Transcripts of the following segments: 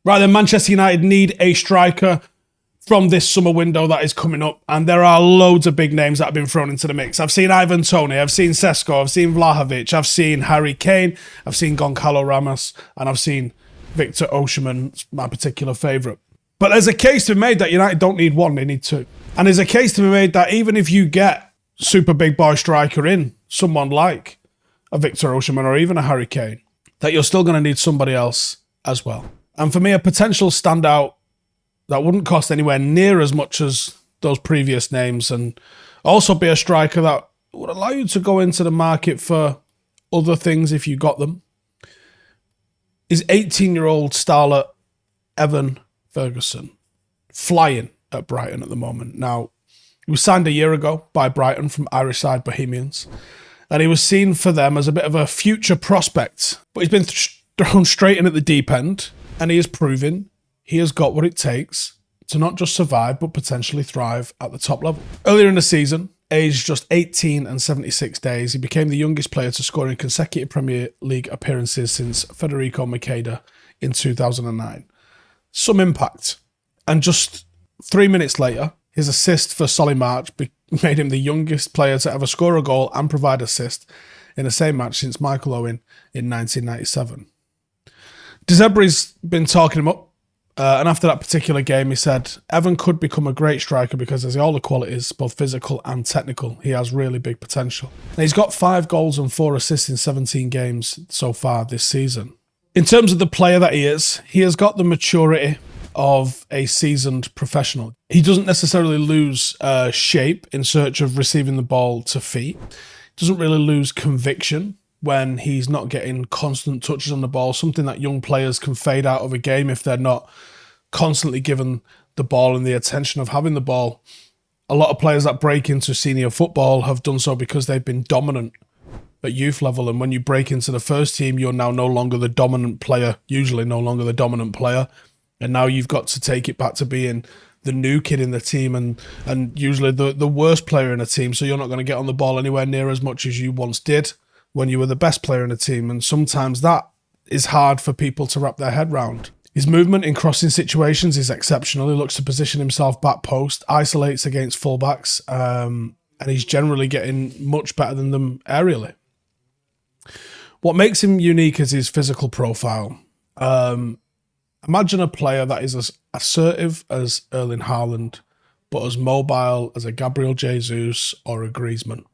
Right then, Manchester United need a striker from this summer window that is coming up, and there are loads of big names that have been thrown into the mix. I've seen Ivan Toney, I've seen Sesko, I've seen Vlahovic, I've seen Harry Kane, I've seen Goncalo Ramos, and I've seen Victor Osimhen, my particular favourite. But there's a case to be made that United don't need one, they need two. And there's a case to be made that even if you get super big boy striker in, someone like a Victor Osimhen or even a Harry Kane, that you're still going to need somebody else as well. And for me, a potential standout that wouldn't cost anywhere near as much as those previous names and also be a striker that would allow you to go into the market for other things if you got them, is 18-year-old starlet Evan Ferguson, flying at Brighton at the moment. Now, he was signed a year ago by Brighton from Irish side Bohemians, and he was seen for them as a bit of a future prospect, but he's been thrown straight in at the deep end, and he is proving he has got what it takes to not just survive, but potentially thrive at the top level. Earlier in the season, aged just 18 and 76 days, he became the youngest player to score in consecutive Premier League appearances since Federico Macheda in 2009. Some impact. And just 3 minutes later, his assist for Solly March made him the youngest player to ever score a goal and provide assist in the same match since Michael Owen in 1997. De Zerbi's been talking him up, and after that particular game, he said, Evan could become a great striker because there's all the qualities, both physical and technical. He has really big potential. And he's got 5 goals and 4 assists in 17 games so far this season. In terms of the player that he has got the maturity of a seasoned professional. He doesn't necessarily lose shape in search of receiving the ball to feet. He doesn't really lose conviction when he's not getting constant touches on the ball, something that young players can fade out of a game if they're not constantly given the ball and the attention of having the ball. A lot of players that break into senior football have done so because they've been dominant at youth level, and when you break into the first team, you're now no longer the dominant player, usually no longer the dominant player, and now you've got to take it back to being the new kid in the team and usually the worst player in a team, so you're not going to get on the ball anywhere near as much as you once did when you were the best player in a team, and sometimes that is hard for people to wrap their head round. His movement in crossing situations is exceptional. He looks to position himself back post, isolates against fullbacks, and he's generally getting much better than them aerially. What makes him unique is his physical profile. Imagine a player that is as assertive as Erling Haaland, but as mobile as a Gabriel Jesus or a Griezmann.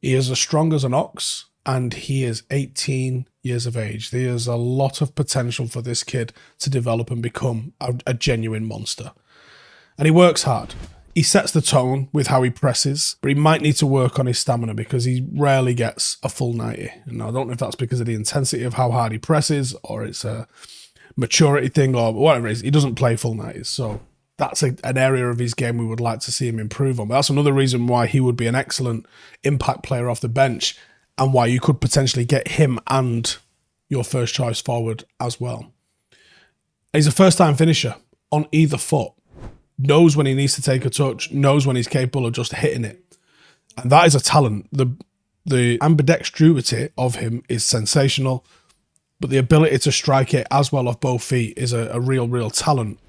He is as strong as an ox, and he is 18 years of age. There is a lot of potential for this kid to develop and become a genuine monster. And he works hard. He sets the tone with how he presses, but he might need to work on his stamina because he rarely gets a full 90. And I don't know if that's because of the intensity of how hard he presses or it's a maturity thing or whatever it is. He doesn't play full 90s, so that's an area of his game we would like to see him improve on. But that's another reason why he would be an excellent impact player off the bench and why you could potentially get him and your first choice forward as well. He's a first-time finisher on either foot. Knows when he needs to take a touch, knows when he's capable of just hitting it. And that is a talent. The ambidextrosity of him is sensational, but the ability to strike it as well off both feet is a real talent.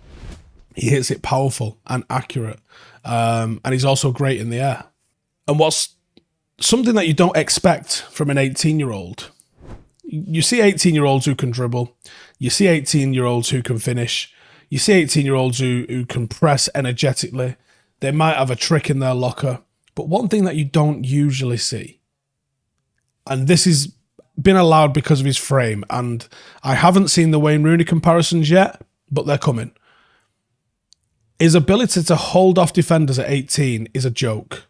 He hits it powerful and accurate, and he's also great in the air. And what's something that you don't expect from an 18-year-old, you see 18-year-olds who can dribble, you see 18-year-olds who can finish, you see 18-year-olds who can press energetically, they might have a trick in their locker, but one thing that you don't usually see, and this has been allowed because of his frame, and I haven't seen the Wayne Rooney comparisons yet, but they're coming. His ability to hold off defenders at 18 is a joke.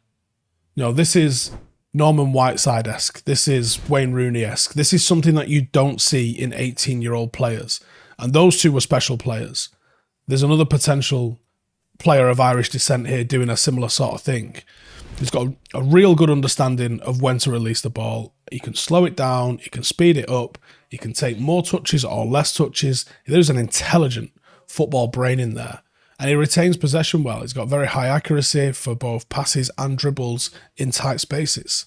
You know, this is Norman Whiteside-esque. This is Wayne Rooney-esque. This is something that you don't see in 18-year-old players. And those two were special players. There's another potential player of Irish descent here doing a similar sort of thing. He's got a real good understanding of when to release the ball. He can slow it down. He can speed it up. He can take more touches or less touches. There's an intelligent football brain in there. And he retains possession well. He's got very high accuracy for both passes and dribbles in tight spaces.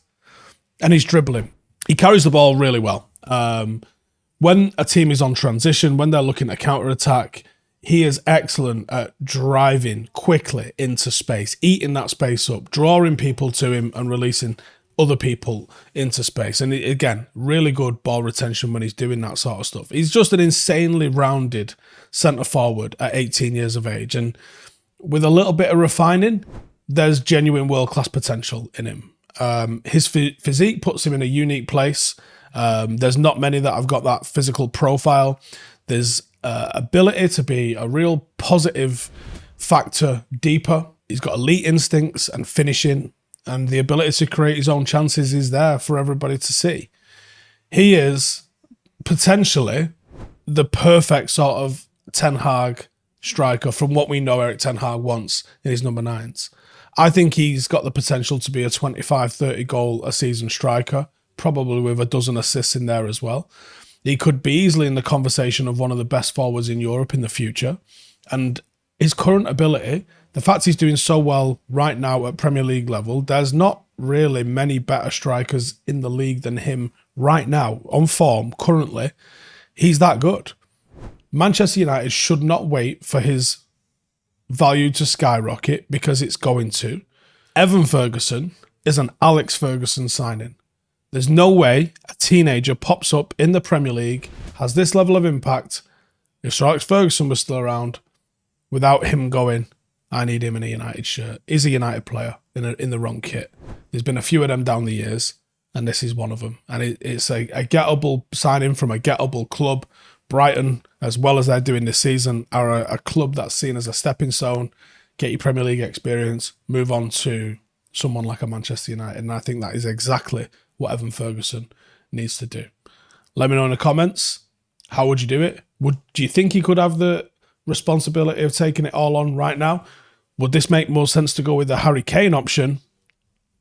And he's dribbling. He carries the ball really well. when a team is on transition, when they're looking to counter-attack, he is excellent at driving quickly into space, eating that space up, drawing people to him and releasing other people into space. And again, really good ball retention when he's doing that sort of stuff. He's just an insanely rounded centre forward at 18 years of age. And with a little bit of refining, there's genuine world-class potential in him. His physique puts him in a unique place. There's not many that have got that physical profile. There's ability to be a real positive factor deeper. He's got elite instincts and finishing, and the ability to create his own chances is there for everybody to see. He is potentially the perfect sort of Ten Hag striker from what we know Erik Ten Hag wants in his number 9s. I think he's got the potential to be a 25-30 goal a season striker, probably with a dozen assists in there as well. He could be easily in the conversation of one of the best forwards in Europe in the future. And his current ability, the fact he's doing so well right now at Premier League level, there's not really many better strikers in the league than him right now, on form, currently. He's that good. Manchester United should not wait for his value to skyrocket, because it's going to. Evan Ferguson is an Alex Ferguson signing. There's no way a teenager pops up in the Premier League, has this level of impact, if Sir Alex Ferguson was still around, without him going, I need him in a United shirt. He's a United player in the wrong kit. There's been a few of them down the years, and this is one of them. And it's a gettable signing from a gettable club. Brighton, as well as they're doing this season, are a club that's seen as a stepping stone. Get your Premier League experience, move on to someone like a Manchester United. And I think that is exactly what Evan Ferguson needs to do. Let me know in the comments, how would you do it? Do you think he could have the responsibility of taking it all on right now? Would this make more sense to go with the Harry Kane option,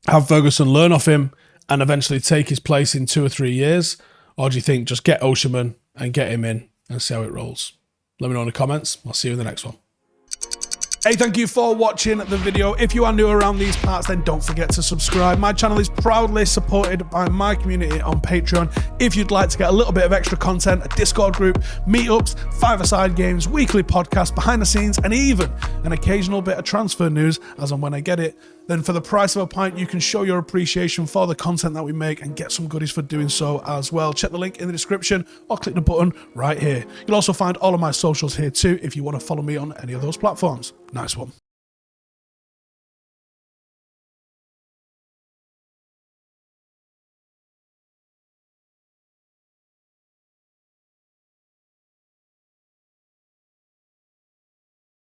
have Ferguson learn off him and eventually take his place in 2 or 3 years? Or do you think just get Osimhen and get him in and see how it rolls? Let me know in the comments. I'll see you in the next one. Hey, thank you for watching the video. If you are new around these parts, then don't forget to subscribe. My channel is proudly supported by my community on Patreon. If you'd like to get a little bit of extra content, a Discord group, meetups, five-a-side games, weekly podcasts, behind the scenes, and even an occasional bit of transfer news as and when I get it, then for the price of a pint, you can show your appreciation for the content that we make and get some goodies for doing so as well. Check the link in the description or click the button right here. You'll also find all of my socials here too if you want to follow me on any of those platforms. Nice one.